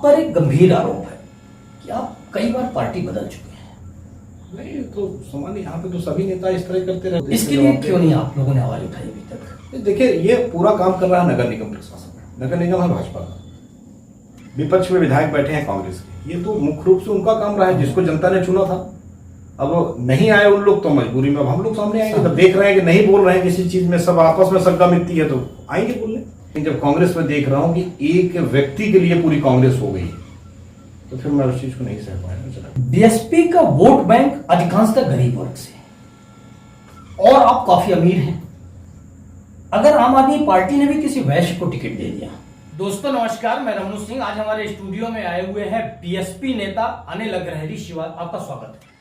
पर एक गंभीर आरोप है कि आप कई बार पार्टी बदल चुके हैं। नहीं तो सामान्य यहाँ पे तो सभी नेता इस तरह करते रहते। इसके लिए क्यों नहीं आप लोगों ने आवाज उठाई अभी तक? देखिए, ये पूरा काम कर रहा है नगर निगम प्रशासन। नगर निगम है भाजपा का, विपक्ष में विधायक बैठे हैं कांग्रेस के। ये तो मुख्य रूप से उनका काम रहा है, जिसको जनता ने चुना था। अब नहीं आए उन लोग तो मजबूरी में अब हम लोग सामने आएंगे। तो देख रहे हैं कि नहीं बोल रहे हैं किसी चीज में, सब आपस में सग्गा मिलती है, तो आएंगे बोलने। जब कांग्रेस में देख रहा हूं कि एक व्यक्ति के लिए पूरी कांग्रेस हो गई, तो फिर मैं उस चीज को नहीं सह पाया। बीएसपी का वोट बैंक अधिकांशतः गरीब वर्ग से, और आप काफी अमीर हैं। अगर आम आदमी पार्टी ने भी किसी वैश्य को टिकट दे दिया। दोस्तों नमस्कार, मैं रमनू सिंह। आज हमारे स्टूडियो में आए हुए हैं बीएसपी नेता अनिल अग्रहरी शिवाल। आपका स्वागत है।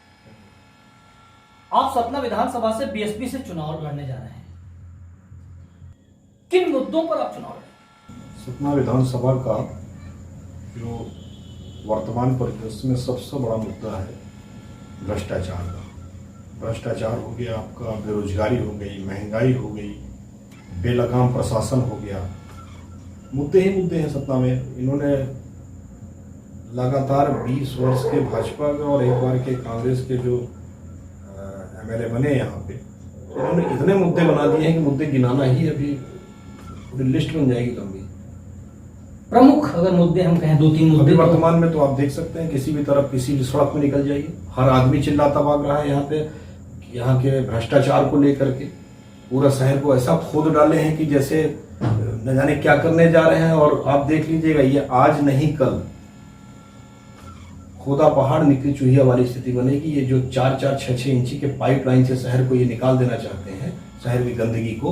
आप सतना विधानसभा से बीएसपी से चुनाव लड़ने जा रहे हैं, किन मुद्दों पर आप चुनाव लड़ेंगे? सतना विधानसभा का जो वर्तमान परिदृश्य में सबसे बड़ा मुद्दा है भ्रष्टाचार का। भ्रष्टाचार हो गया आपका, बेरोजगारी हो गई, महंगाई हो गई, बेलगाम प्रशासन हो गया। मुद्दे ही मुद्दे हैं सत्ता में। इन्होंने लगातार 20 वर्ष के भाजपा के और एक बार के कांग्रेस के जो एमएलए बने यहाँ पे, इन्होंने इतने मुद्दे बना दिए हैं कि मुद्दे गिनाना ही अभी पूरी लिस्ट बन जाएगी लंबी। प्रमुख अगर मुद्दे हम कहें, 2-3 मुद्दे वर्तमान में तो आप देख सकते हैं, किसी भी तरफ किसी भी सड़क में निकल जाइए, हर आदमी चिल्लाता भाग रहा है यहाँ पे, यहाँ के भ्रष्टाचार को लेकर के। पूरा शहर को ऐसा खोद डाले हैं कि जैसे न जाने क्या करने जा रहे हैं। और आप देख लीजिएगा, ये आज नहीं कल खोदा पहाड़ निकली चूहिया वाली स्थिति बनेगी। ये जो 4-4, 6-6 इंची के पाइपलाइन से शहर को ये निकाल देना चाहते हैं, शहर की गंदगी को,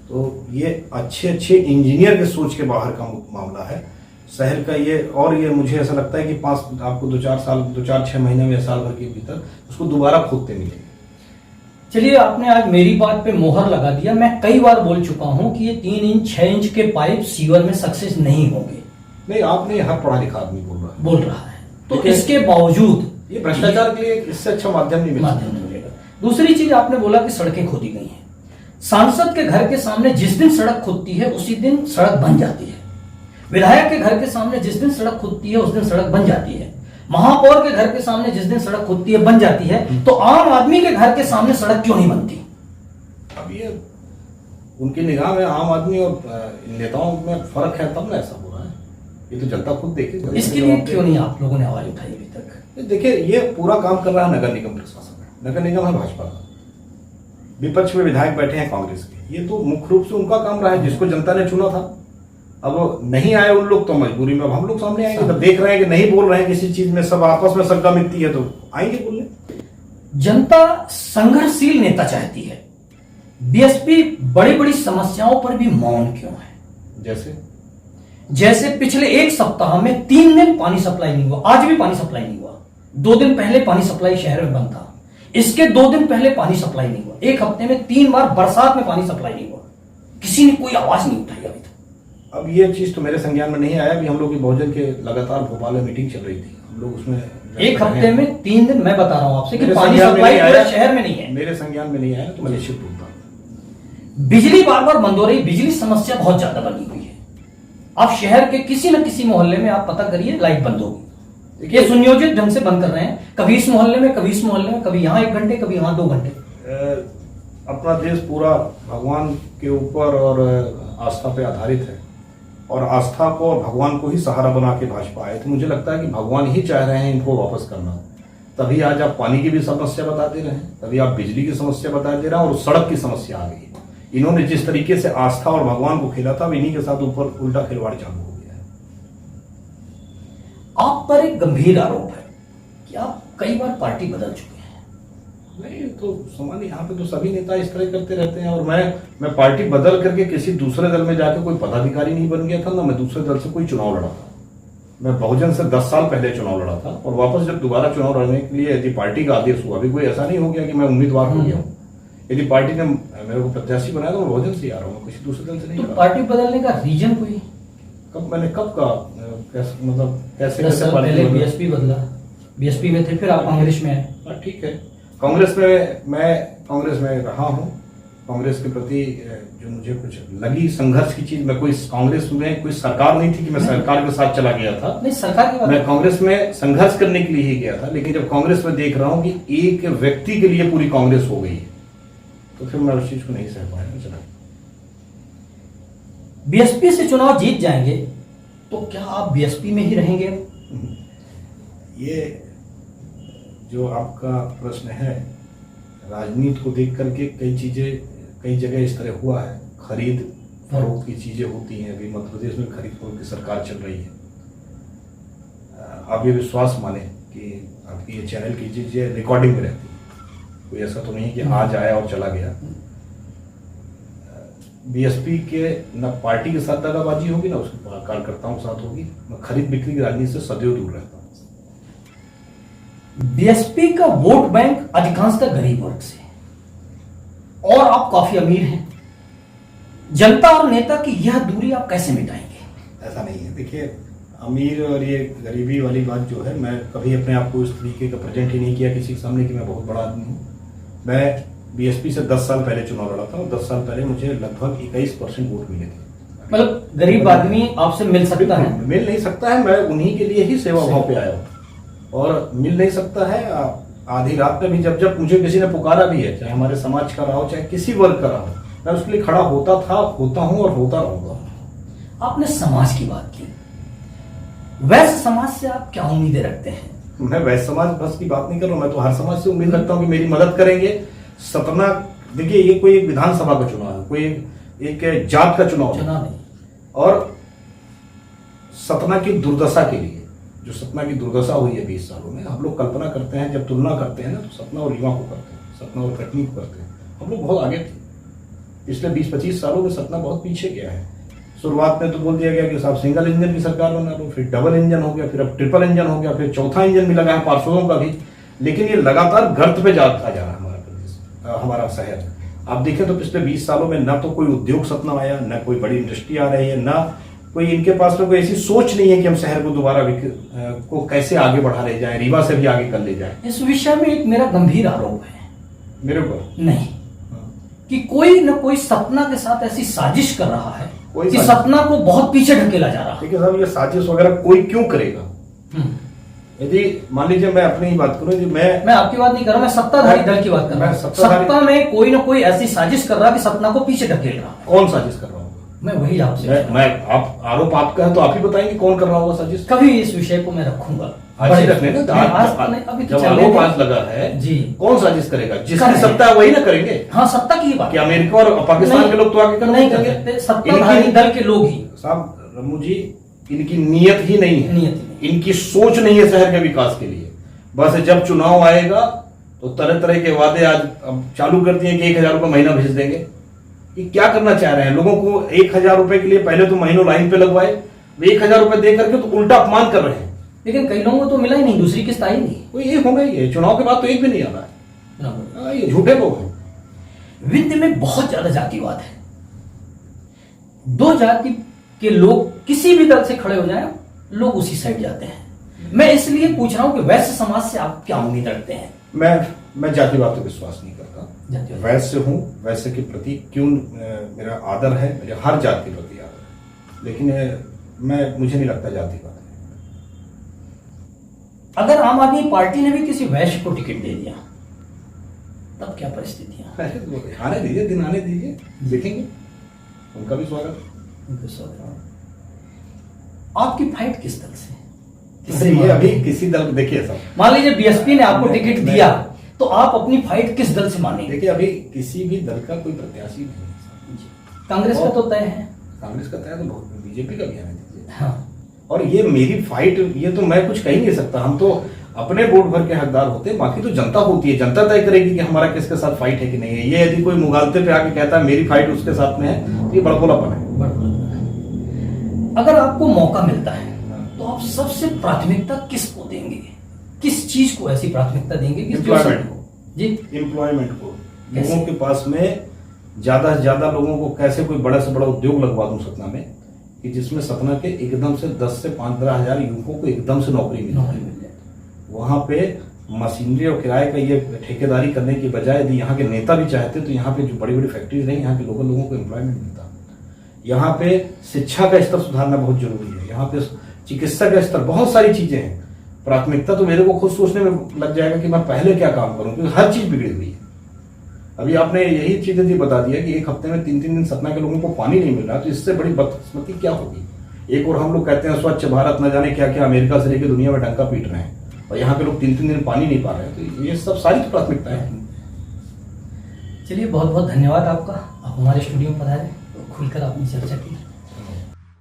तो ये अच्छे इंजीनियर के सोच के बाहर का मामला है शहर का ये। और ये मुझे ऐसा लगता है कि आपको 2-4-6 महीने में, साल भर के भीतर उसको दोबारा खोदते मिलेंगे। चलिए, आपने आज मेरी बात पे मोहर लगा दिया। मैं कई बार बोल चुका हूं कि ये 3 इंच 6 इंच के पाइप सीवर में सक्सेस नहीं होंगे। नहीं, आपने हर पढ़ा लिखा आदमी बोल रहा है। तो इसके बावजूद ये भ्रष्टाचार के लिए इससे अच्छा माध्यम नहीं मिलेगा। दूसरी चीज, आपने बोला कि सड़कें खोदी गई हैं। सांसद के घर के सामने जिस दिन सड़क खुदती है उसी दिन सड़क बन जाती है। विधायक के घर के सामने जिस दिन सड़क खुदती है उस दिन सड़क बन जाती है। महापौर के घर के सामने जिस दिन सड़क खुदती है बन जाती है। तो आम आदमी के घर के सामने सड़क क्यों नहीं बनती? अब ये उनकी निगाह में आम आदमी और नेताओं में फर्क है, तब ना ऐसा हो रहा है। ये तो जनता खुद देखे। इसके लिए क्यों नहीं आप लोगों ने आवाज उठाई अभी तक? देखिए, ये पूरा काम कर रहा है नगर निगम प्रशासन। नगर निगम है भाजपा का, विपक्ष में विधायक बैठे हैं कांग्रेस के। ये तो मुख्य रूप से उनका काम रहा है, जिसको जनता ने चुना था। अब नहीं आए उन लोग तो मजबूरी में अब हम लोग सामने आएंगे। तो देख रहे हैं कि नहीं बोल रहे हैं किसी चीज में, सब आपस में सग्गा मिलती है, तो आएंगे बोलने। जनता संघर्षशील नेता चाहती है। बीएसपी बड़ी बड़ी समस्याओं पर भी मौन क्यों है? जैसे पिछले 1 सप्ताह में 3 दिन पानी सप्लाई नहीं हुआ। आज भी पानी सप्लाई नहीं हुआ। 2 दिन पहले पानी सप्लाई शहर में बंद था। इसके 2 दिन पहले पानी सप्लाई नहीं हुआ। 1 हफ्ते में 3 बार बरसात में पानी सप्लाई नहीं हुआ। किसी ने कोई आवाज नहीं उठाई अभी तक। अब ये चीज तो मेरे संज्ञान में नहीं आया। अभी हम लोग की बहुजन के लगातार भोपाल में मीटिंग चल रही थी, हम लोग उसमें 1 हफ्ते में 3 दिन मैं बता रहा हूं आपसे कि पानी सप्लाई पूरे शहर में नहीं है। मेरे संज्ञान में नहीं आया तो मैं निश्चित बोलता हूं। बिजली बार बार बंद हो रही। बिजली समस्या बहुत ज्यादा बनी हुई है। आप शहर के किसी न किसी मोहल्ले में आप पता करिए, लाइट बंद होगी। ये सुनियोजित ढंग से बंद कर रहे हैं। कभी इस मोहल्ले में, कभी इस मोहल्ले में, कभी यहाँ 1 घंटे, कभी यहाँ 2 घंटे। अपना देश पूरा भगवान के ऊपर और आस्था पे आधारित है, और आस्था को और भगवान को ही सहारा बना के भाजपा आए थे। मुझे लगता है कि भगवान ही चाह रहे हैं इनको वापस करना। तभी आज आप पानी की भी समस्या बता दे रहे हैं, तभी आप बिजली की समस्या बता दे रहे हैं, और सड़क की समस्या आ गई। इन्होंने जिस तरीके से आस्था और भगवान को खेला था, इन्हीं के साथ ऊपर उल्टा खिलवाड़ चालू हो गया है। आप पर एक गंभीर आरोप है कि आप कई बार पार्टी बदल चुके हैं। नहीं तो सामान्य यहाँ पे तो सभी नेता इस तरह करते रहते हैं। और मैं पार्टी बदल करके किसी दूसरे दल में जाके कोई पदाधिकारी नहीं बन गया था, ना मैं दूसरे दल से कोई चुनाव लड़ा था। मैं बहुजन से 10 साल पहले चुनाव लड़ा था, और वापस जब दोबारा चुनाव लड़ने के लिए यदि पार्टी का आदेश हुआ, अभी कोई ऐसा नहीं हो गया कि मैं उम्मीदवार हो गया हूँ। यदि पार्टी ने मेरे को प्रत्याशी बनाया तो मैं बहुजन से आ रहा हूँ, किसी दूसरे दल से नहीं। तो पार्टी बदलने का रीजन कोई? मैंने कब का मतलब कैसे पहले बीएसपी बदला, बीएसपी में थे, फिर आप कांग्रेस में आए। ठीक है, कांग्रेस में मैं कांग्रेस में रहा हूँ, कांग्रेस के प्रति जो मुझे कुछ लगी संघर्ष की चीज, मैं कोई कांग्रेस में कोई सरकार नहीं थी कि मैं सरकार के साथ चला गया था। नहीं, सरकार की बात, मैं कांग्रेस में संघर्ष करने के लिए ही गया था, लेकिन जब कांग्रेस में देख रहा हूं कि एक व्यक्ति के लिए पूरी कांग्रेस हो गई है, तो फिर मैं उस चीज को नहीं सह पाया, चला। बीएसपी से चुनाव जीत जाएंगे तो क्या आप बीएसपी में ही रहेंगे? ये जो आपका प्रश्न है, राजनीति को देख करके कई चीजें कई जगह इस तरह हुआ है, खरीद फरोख्त की चीजें होती हैं। अभी मध्य प्रदेश में खरीद फरोख्त की सरकार चल रही है। आप ये विश्वास माने कि आपकी ये चैनल की चीजें रिकॉर्डिंग में रहती है, कोई ऐसा तो नहीं कि आज आया और चला गया। बीएसपी के न पार्टी के साथ दादाबाजी होगी, ना उसके कार्यकर्ताओं के साथ होगी। मैं खरीद बिक्री की राजनीति से सदैव दूर रहता हूँ। बीएसपी का वोट बैंक अधिकांशतः गरीब वर्ग से, और आप काफी अमीर हैं। जनता और नेता की यह दूरी आप कैसे मिटाएंगे? ऐसा नहीं है। देखिए, अमीर और ये गरीबी वाली बात जो है, मैं कभी अपने आप को इस तरीके का प्रेजेंट ही नहीं किया किसी के सामने कि मैं बहुत बड़ा आदमी हूँ। मैं बीएसपी से 10 साल पहले चुनाव लड़ा था और 10 साल पहले मुझे लगभग 21% वोट मिले थे। मतलब गरीब आदमी आपसे मिल सकता है? मिल नहीं सकता है, मैं उन्हीं के लिए ही सेवा भाव पे आया हूँ। और मिल नहीं सकता है, आधी रात में भी जब मुझे किसी ने पुकारा भी है, चाहे हमारे समाज का रहा हो, चाहे किसी वर्ग का रहा हो, मैं उसके लिए खड़ा होता था, होता हूं और होता रहूंगा। आपने समाज की बात की, वैसे समाज से आप क्या उम्मीदें रखते हैं? मैं वैसे समाज बस की बात नहीं कर रहा हूं, मैं तो हर समाज से उम्मीद रखता हूं कि मेरी मदद करेंगे। सतना, देखिए ये कोई एक विधानसभा का चुनाव है, कोई एक जात का चुनाव नहीं। और सतना की दुर्दशा के लिए, जो सतना की दुर्दशा हुई है 20 सालों में, हम लोग कल्पना करते हैं, जब तुलना करते हैं ना, तो सतना और रीवा को करते हैं, सतना और कटनी को करते हैं। हम लोग बहुत आगे थे। पिछले 20-25 सालों में सतना बहुत पीछे गया है। शुरुआत में तो बोल दिया गया कि साहब सिंगल इंजन की सरकार बना लो, फिर डबल इंजन हो गया, फिर अब ट्रिपल इंजन हो गया, फिर चौथा इंजन भी लगा है पार्षदों का भी। लेकिन ये लगातार गर्त पे जाता जा रहा है हमारा प्रदेश, हमारा शहर। आप देखें तो पिछले 20 सालों में ना तो कोई उद्योग सतना आया, ना कोई बड़ी इंडस्ट्री आ रही है, ना कोई इनके पास में कोई ऐसी सोच नहीं है कि हम शहर को दोबारा को कैसे आगे बढ़ा ले जाए, रीवा से भी आगे कर ले जाए। इस विषय में एक मेरा गंभीर आरोप है मेरे ऊपर, नहीं, कि कोई न कोई सपना के साथ ऐसी साजिश कर रहा है कि सपना को बहुत पीछे ढकेला जा रहा है। देखिए साहब, ये साजिश वगैरह कोई क्यों करेगा? यदि मान लीजिए मैं अपनी ही बात करूं, मैं आपकी बात नहीं कर रहा, मैं सत्ताधारी दल की बात कर रहा हूं। सत्ता में कोई ना कोई ऐसी साजिश कर रहा है कि सपना को पीछे ढकेल रहा है। कौन साजिश कर रहा हूँ? मैं वही आपसे, मैं आप आरोप आपका है तो आप ही बताएंगे कौन कर रहा होगा साजिश। कभी इस विषय को मैं रखूंगा आज ही रखने का, अभी जब आरोप आज लगा है जी, कौन साजिश करेगा? जिसकी सत्ता है वही ना करेंगे। हाँ, सत्ता की बात। क्या अमेरिका और पाकिस्तान के लोग तो आगे नहीं करेंगे, सत्ताधारी दल के लोग ही। साहब रमू जी, इनकी नीयत ही नहीं है, इनकी सोच नहीं है शहर के विकास के लिए। बस जब चुनाव आएगा तो तरह तरह के वादे आज अब चालू कर दिए कि 1000 रुपये महीना भेज देंगे। ये क्या करना चाह रहे हैं? लोगों को 1000 रुपए के लिए पहले तो महीनों लाइन पे लगवाए, 1000 रुपए दे करके तो उल्टा अपमान कर रहे हैं। लेकिन कई लोगों को तो मिला ही नहीं, दूसरी किस्त आई नहीं। कोई ये होगा ही, चुनाव के बाद तो एक भी नहीं आ रहा है। ये झूठे लोग हैं। विंध्य में बहुत ज्यादा जातिवाद है। दो जाति के लोग किसी भी दल से खड़े हो जाए, लोग उसी साइड जाते हैं। मैं इसलिए पूछ रहा हूं कि वैश्य समाज से आप क्या उम्मीद रखते हैं? मैं जातिवाद पे विश्वास नहीं करता। वैश्य हूं, वैश्य के प्रति क्यों मेरा आदर है, मेरे हर जाति के प्रति आदर है, लेकिन मुझे नहीं लगता जातिवाद है। अगर आम आदमी पार्टी ने भी किसी वैश्य को टिकट दे दिया, तब क्या परिस्थितियां? आने दीजिए, दिन आने दीजिए, देखेंगे, उनका भी स्वागत। आपकी फाइट किस दल से? ये अभी किसी दल, देखिए सब, मान लीजिए बीएसपी ने आपको टिकट दिया, तो आप अपनी फाइट किस दल से मानेंगे? देखिए अभी किसी भी दल का कोई प्रत्याशी नहीं। कांग्रेस का तो तय है, कांग्रेस का तय तो बीजेपी का भी आने दीजिए। हाँ। और ये मेरी फाइट, ये तो मैं कुछ कह नहीं सकता। हम तो अपने वोट भर के हकदार होते हैं, बाकी तो जनता होती है। जनता तय करेगी कि हमारा किसके साथ फाइट है कि नहीं है। ये यदि कोई मुगालते पे आके कहता है मेरी फाइट उसके साथ में है, तो ये बड़बोलापन है। अगर आपको मौका मिलता है तो आप सबसे प्राथमिकता किसको देंगे? किस चीज को ऐसी प्राथमिकता देंगे? एम्प्लॉयमेंट को जी, एम्प्लॉयमेंट को। लोगों के पास में ज्यादा से ज्यादा लोगों को कैसे कोई बड़ा से बड़ा उद्योग लगवा दूं सतना में, कि जिसमें सतना के एकदम से 10 से 15 हजार युवकों को एकदम से नौकरी मिल जाए। वहां पे मशीनरी और किराए का ये ठेकेदारी करने की बजाय यदि यहाँ के नेता भी चाहते तो यहाँ पे जो बड़ी बड़ी फैक्ट्रीज नहीं, यहाँ के लोगों को एम्प्लॉयमेंट मिलता। यहाँ पे शिक्षा का स्तर सुधारना बहुत जरूरी है, यहाँ पे चिकित्सा का स्तर, बहुत सारी चीजें हैं। प्राथमिकता तो मेरे को खुद सोचने में लग जाएगा कि मैं पहले क्या काम करूं, क्योंकि हर चीज बिगड़ी हुई है। अभी आपने यही चीजें थी बता दिया कि एक हफ्ते में 3-3 दिन सतना के लोगों को पानी नहीं मिल रहा, तो इससे बड़ी बदकिस्मती क्या होगी। एक और हम लोग कहते हैं स्वच्छ भारत, न जाने क्या क्या अमेरिका से लेकर दुनिया में डंका पीट रहे हैं, और यहाँ के लोग 3-3 दिन पानी नहीं पा रहे हैं। तो ये सब सारी तो प्राथमिकताएं हैं। चलिए, बहुत बहुत धन्यवाद आपका, आप हमारे स्टूडियो में पधारे, तो खुलकर आपने चर्चा की।